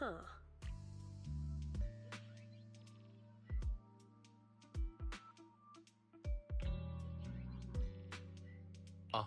Huh. Ah.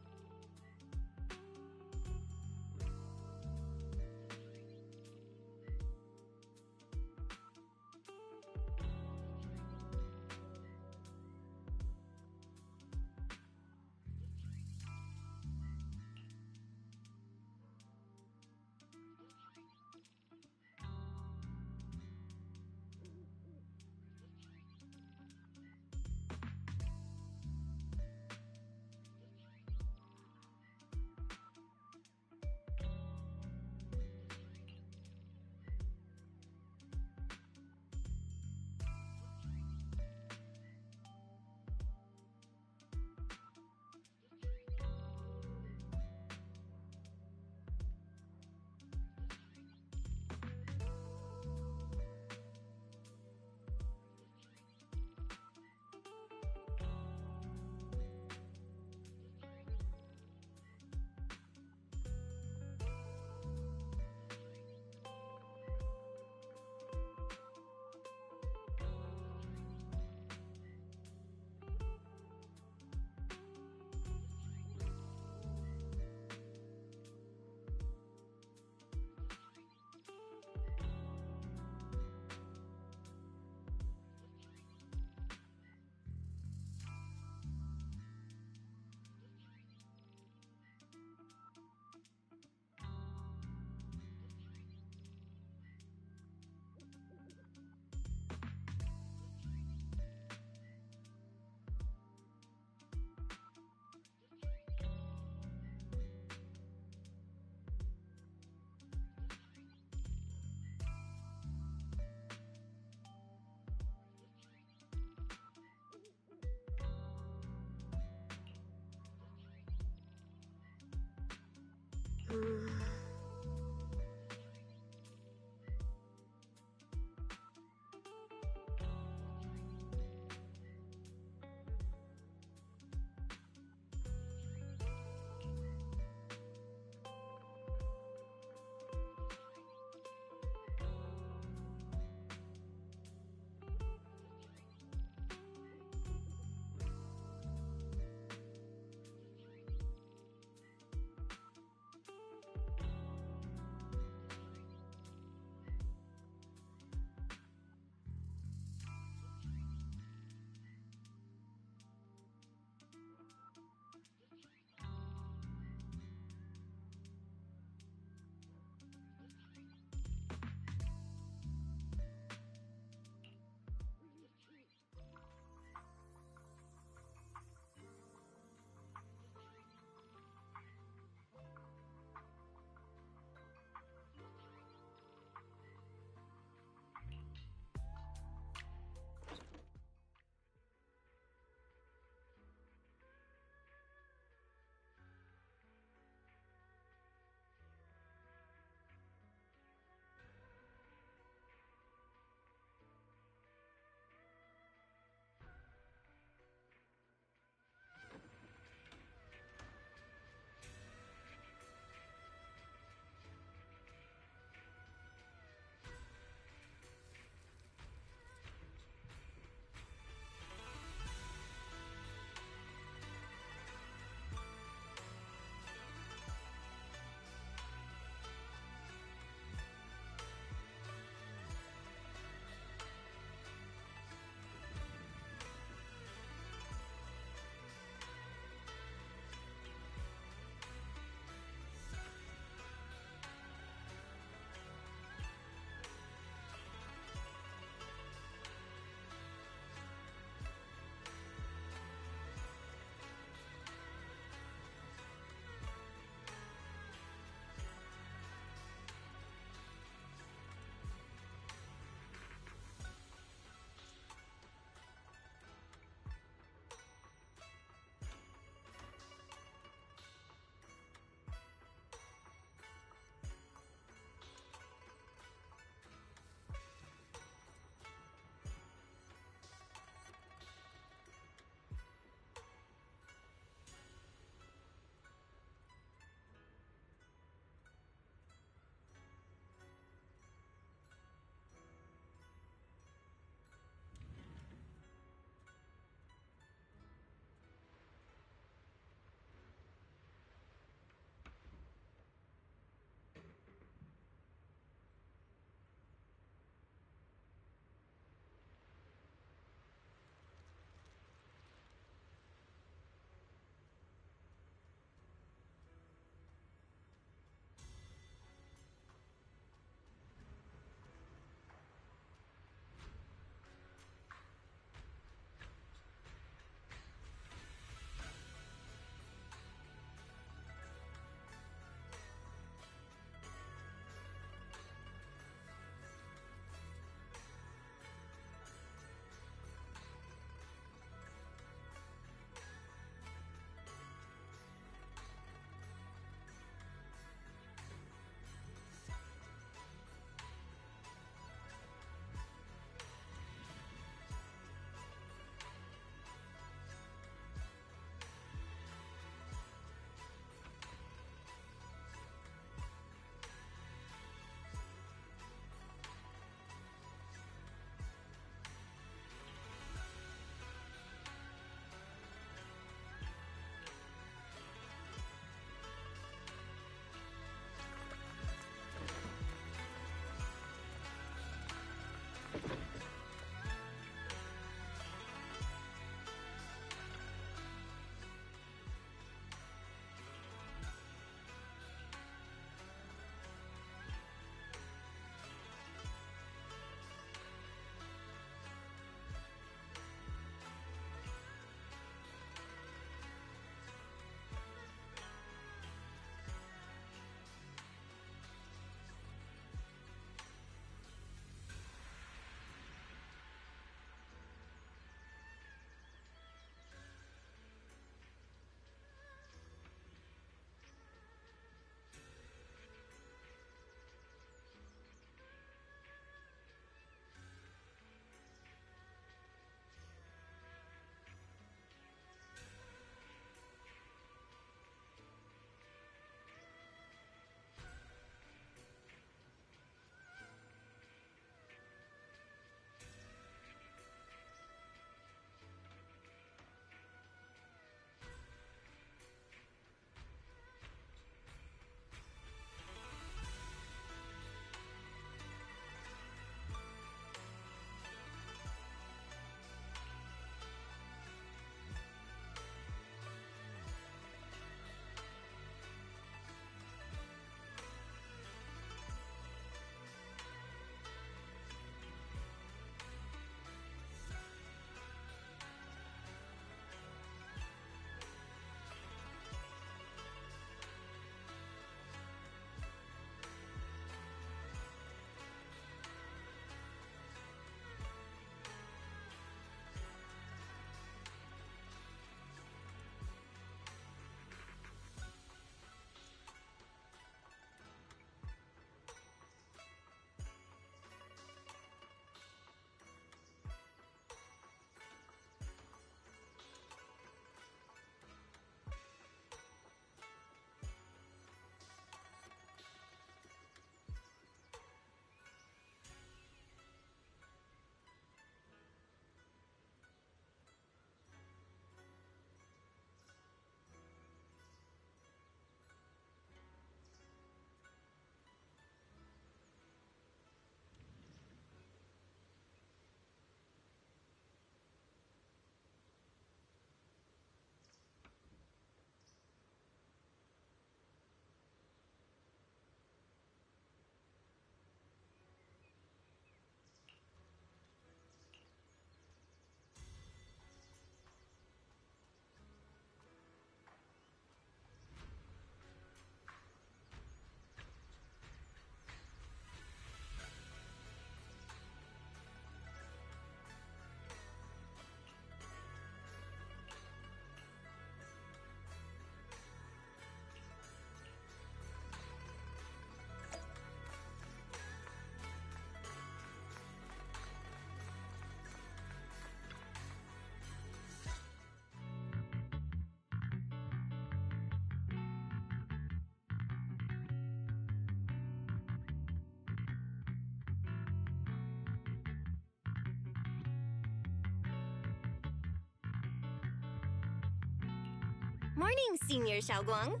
Morning, Senior Xiaoguang.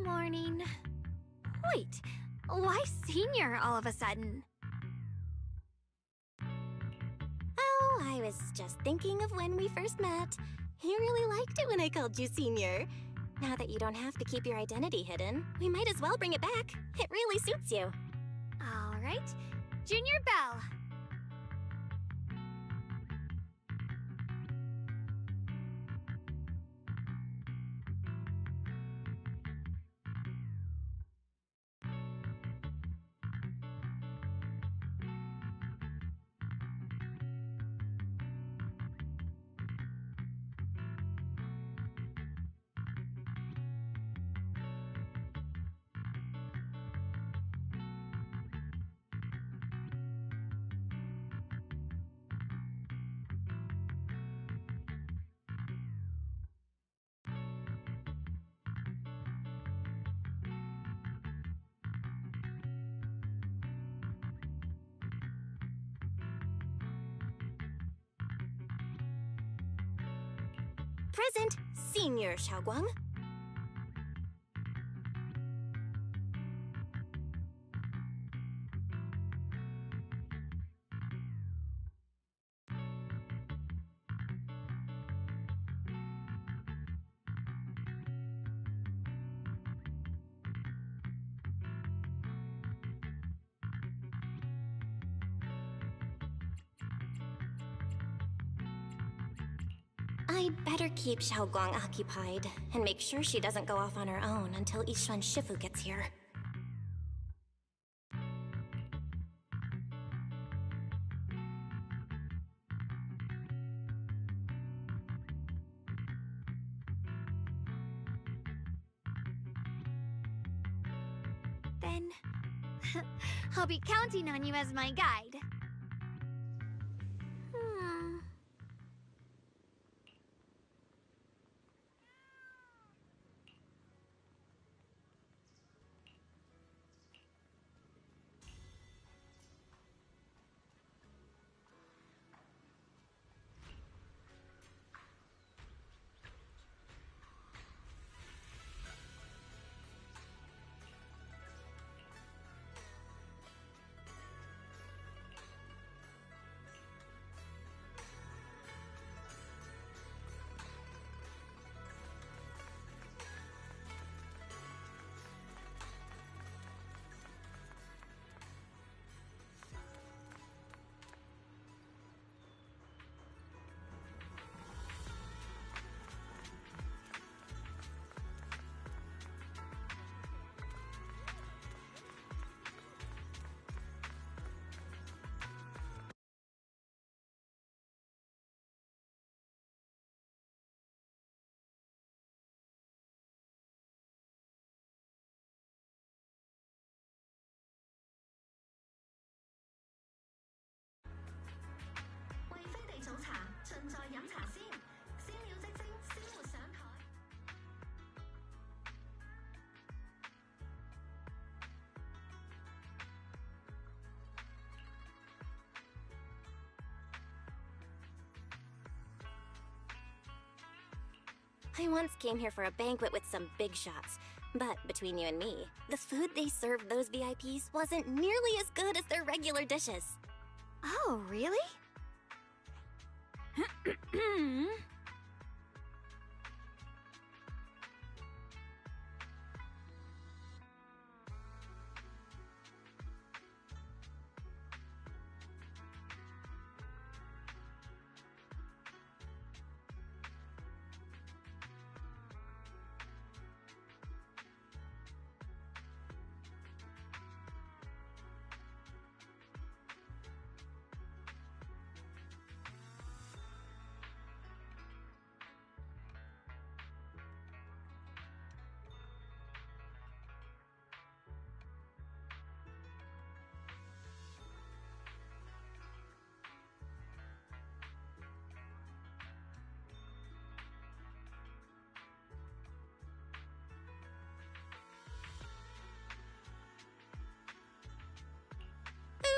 Morning. Wait, why senior all of a sudden? Oh, I was just thinking of when we first met. You really liked it when I called you Senior. Now that you don't have to keep your identity hidden, we might as well bring it back. It really suits you. All right, Junior Bell. Present, Senior Xiaoguang. I'd better keep Xiaoguang occupied and make sure she doesn't go off on her own until Yishuan Shifu gets here. Then I'll be counting on you as my guide. I once came here for a banquet with some big shots, but between you and me, the food they served those VIPs wasn't nearly as good as their regular dishes. Oh, really?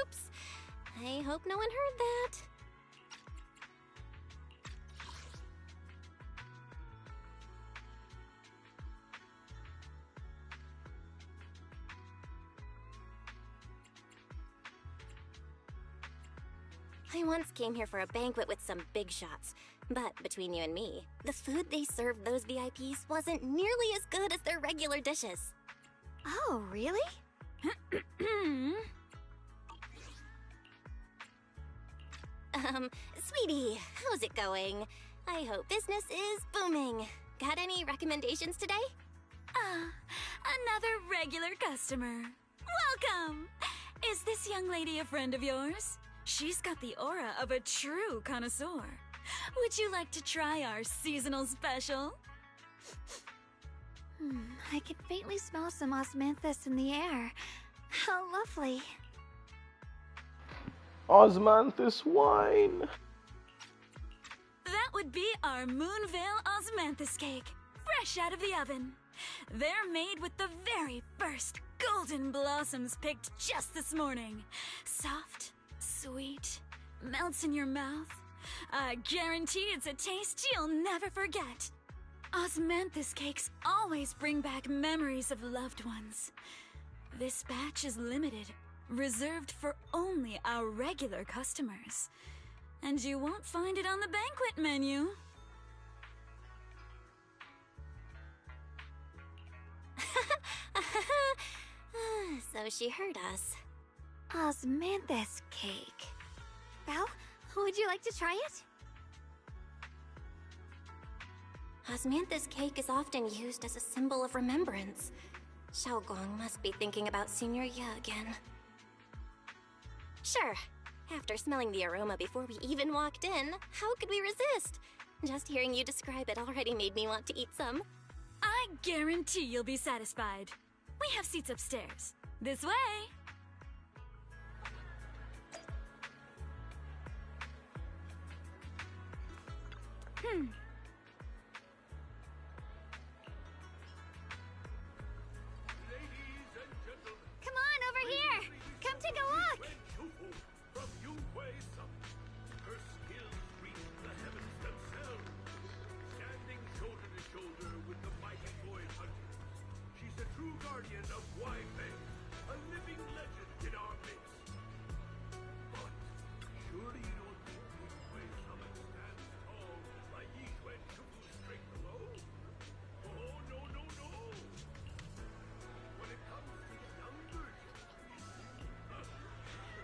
Oops! I hope no one heard that. I once came here for a banquet with some big shots, but between you and me, the food they served those VIPs wasn't nearly as good as their regular dishes. Oh, really? Sweetie, how's it going? I hope business is booming. Got any recommendations today? Another regular customer. Welcome! Is this young lady a friend of yours? She's got the aura of a true connoisseur. Would you like to try our seasonal special? I can faintly smell some osmanthus in the air. How lovely. Osmanthus wine. That would be our Moonvale Osmanthus cake, fresh out of the oven. They're made with the very first golden blossoms picked just this morning. Soft, sweet, melts in your mouth. I guarantee it's a taste you'll never forget. Osmanthus cakes always bring back memories of loved ones. This batch is limited, reserved for only our regular customers. And you won't find it on the banquet menu. So she heard us. Osmanthus cake. Well, would you like to try it? Osmanthus cake is often used as a symbol of remembrance. Xiaogong must be thinking about Senior Ye again. Sure. After smelling the aroma before we even walked in, how could we resist? Just hearing you describe it already made me want to eat some. I guarantee you'll be satisfied. We have seats upstairs. This way! Come on, over here! Come take a look! From Yunhui Summit, her skills reach the heavens themselves. Standing shoulder to shoulder with the mighty boy hunters, she's a true guardian of Wai-Fei, a living legend in our midst. But surely you don't think Yunhui Summit stands tall by Yixuan Shufu's strength alone? Oh, no, no, no! When it comes to the younger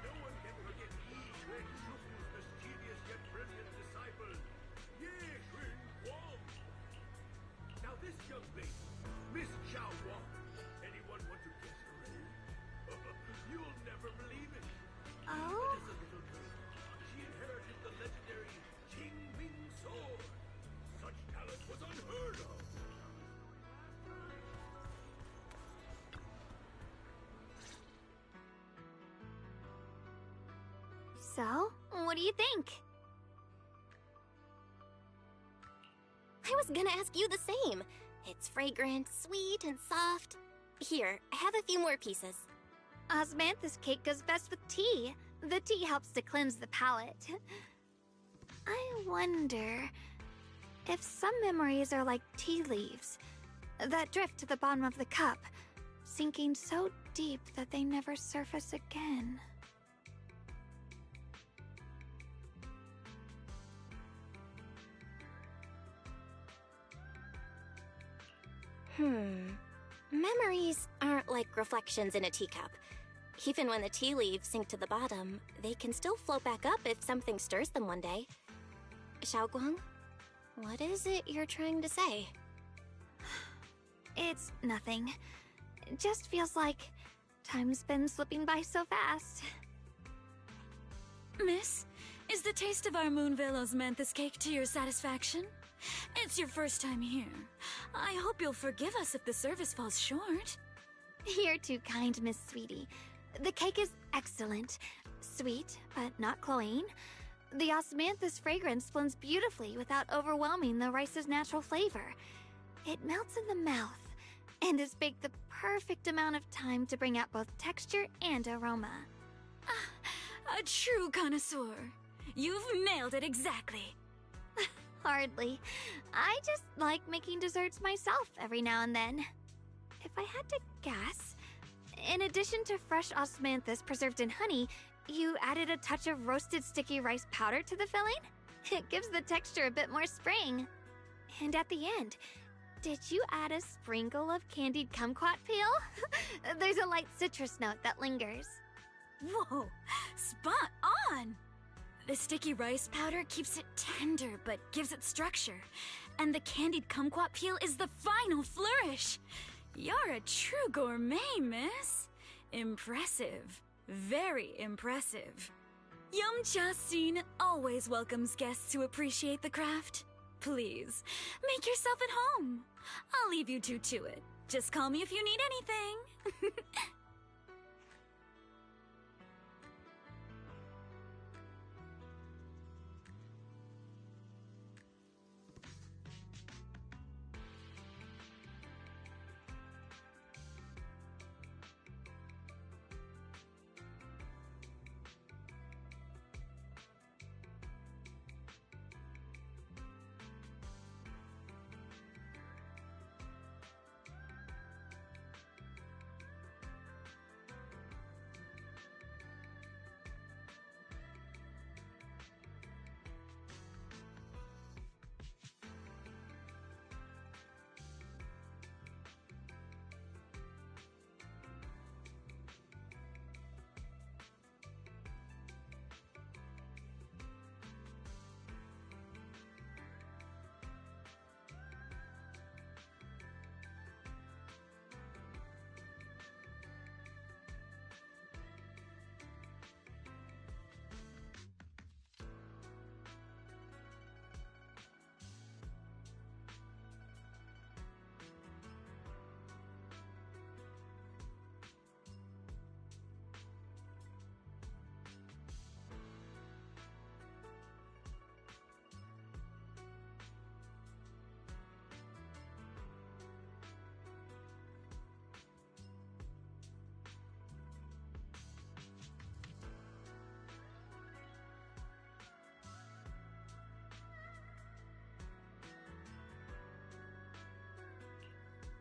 no one can forget Yi Xuan Shufu's mischievous yet brilliant disciple, Ye Xun Wang. Now this young lady, Miss Xiao Wang, anyone want to guess her age? You'll never believe it. Oh? As a little girl, she inherited the legendary Qing Ming sword. Such talent was unheard of. So, what do you think? I was gonna ask you the same. It's fragrant, sweet, and soft. Here, I have a few more pieces. Osmanthus cake goes best with tea. The tea helps to cleanse the palate. I wonder if some memories are like tea leaves that drift to the bottom of the cup, sinking so deep that they never surface again. Memories aren't like reflections in a teacup. Even when the tea leaves sink to the bottom, they can still float back up if something stirs them one day. Xiaoguang, what is it you're trying to say? It's nothing. It just feels like time's been slipping by so fast. Miss, is the taste of our Moonvale Osmanthus cake to your satisfaction? It's your first time here. I hope you'll forgive us if the service falls short. You're too kind, Miss Sweetie. The cake is excellent. Sweet, but not cloying. The osmanthus fragrance blends beautifully without overwhelming the rice's natural flavor. It melts in the mouth and is baked the perfect amount of time to bring out both texture and aroma. A true connoisseur. You've nailed it exactly. Hardly. I just like making desserts myself every now and then. If I had to guess, in addition to fresh osmanthus preserved in honey, You added a touch of roasted sticky rice powder to the filling? It gives the texture a bit more spring. And at the end, did you add a sprinkle of candied kumquat peel? There's a light citrus note that lingers. Whoa, spot on! The sticky rice powder keeps it tender but gives it structure. And the candied kumquat peel is the final flourish. You're a true gourmet, miss. Impressive. Very impressive. Yum-Cha Scene always welcomes guests who appreciate the craft. Please, make yourself at home. I'll leave you two to it. Just call me if you need anything.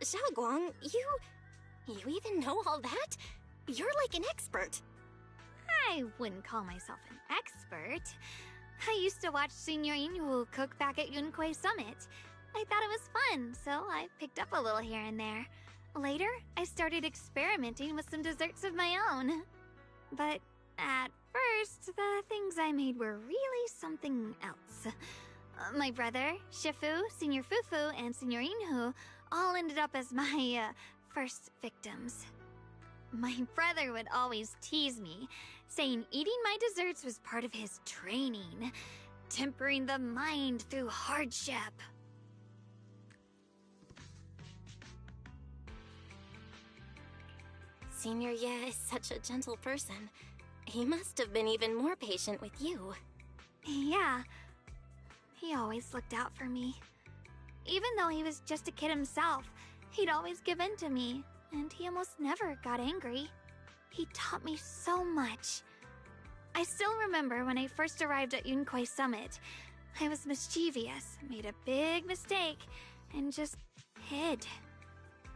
Xiaoguang, you even know all that? You're like an expert. I wouldn't call myself an expert. I used to watch Senior Inhu cook back at Yunquei Summit. I thought it was fun, so I picked up a little here and there. Later, I started experimenting with some desserts of my own. But at first, the things I made were really something else. My brother, Shifu, Senior Fufu, and Senior Inhu all ended up as my first victims. My brother would always tease me, saying eating my desserts was part of his training, tempering the mind through hardship. Senior Ye is such a gentle person. He must have been even more patient with you. Yeah, he always looked out for me. Even though he was just a kid himself, he'd always give in to me, and he almost never got angry. He taught me so much. I still remember when I first arrived at Yunquei Summit. I was mischievous, made a big mistake, and just hid.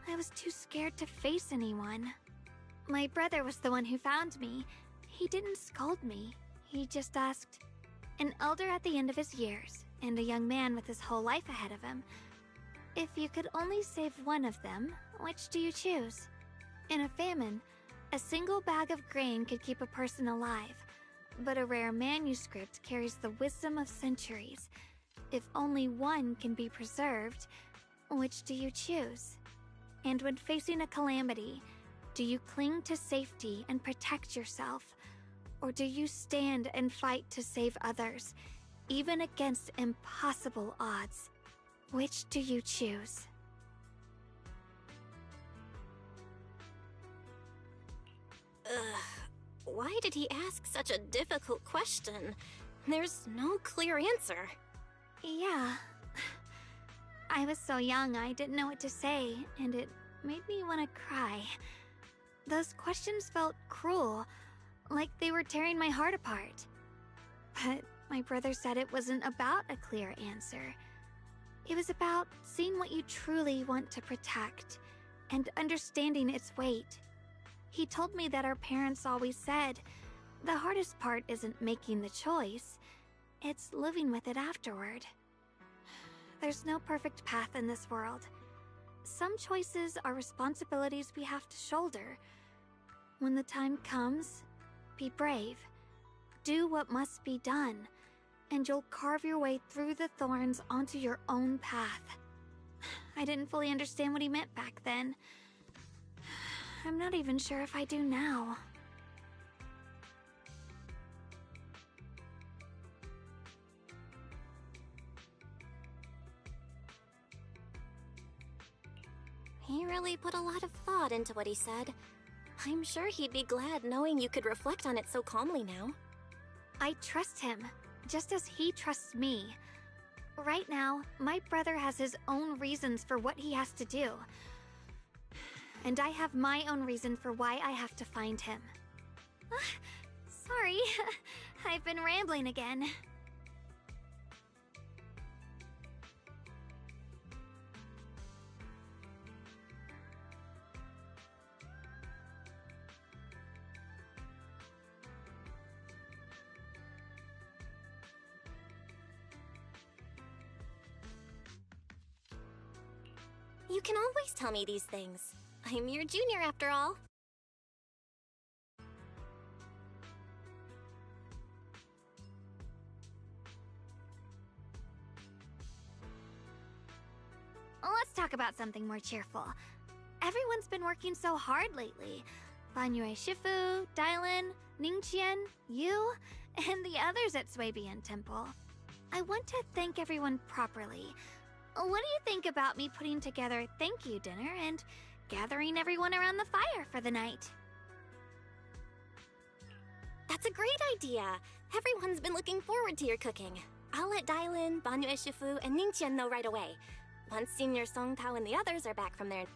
I was too scared to face anyone. My brother was the one who found me. He didn't scold me. He just asked, an elder at the end of his years, and a young man with his whole life ahead of him, if you could only save one of them, which do you choose? In a famine, a single bag of grain could keep a person alive, but a rare manuscript carries the wisdom of centuries. If only one can be preserved, which do you choose? And when facing a calamity, do you cling to safety and protect yourself? Or do you stand and fight to save others, even against impossible odds? Which do you choose? Why did he ask such a difficult question? There's no clear answer. Yeah. I was so young I didn't know what to say, and it made me want to cry. Those questions felt cruel, like they were tearing my heart apart. But my brother said it wasn't about a clear answer. It was about seeing what you truly want to protect, and understanding its weight. He told me that our parents always said, The hardest part isn't making the choice, it's living with it afterward. There's no perfect path in this world. Some choices are responsibilities we have to shoulder. When the time comes, be brave. Do what must be done, and you'll carve your way through the thorns onto your own path. I didn't fully understand what he meant back then. I'm not even sure if I do now. He really put a lot of thought into what he said. I'm sure he'd be glad knowing you could reflect on it so calmly now. I trust him, just as he trusts me. Right now, my brother has his own reasons for what he has to do. And I have my own reason for why I have to find him. Sorry, I've been rambling again. You can always tell me these things. I'm your junior after all. Let's talk about something more cheerful. Everyone's been working so hard lately. Banyue Shifu, Dylan, Ningqian, you, and the others at Swabian Temple. I want to thank everyone properly. What do you think about me putting together a thank you dinner and gathering everyone around the fire for the night? That's a great idea. Everyone's been looking forward to your cooking. I'll let Dylan, Banyue Shifu, and Ningqian know right away. Once Senior Song Tao and the others are back from their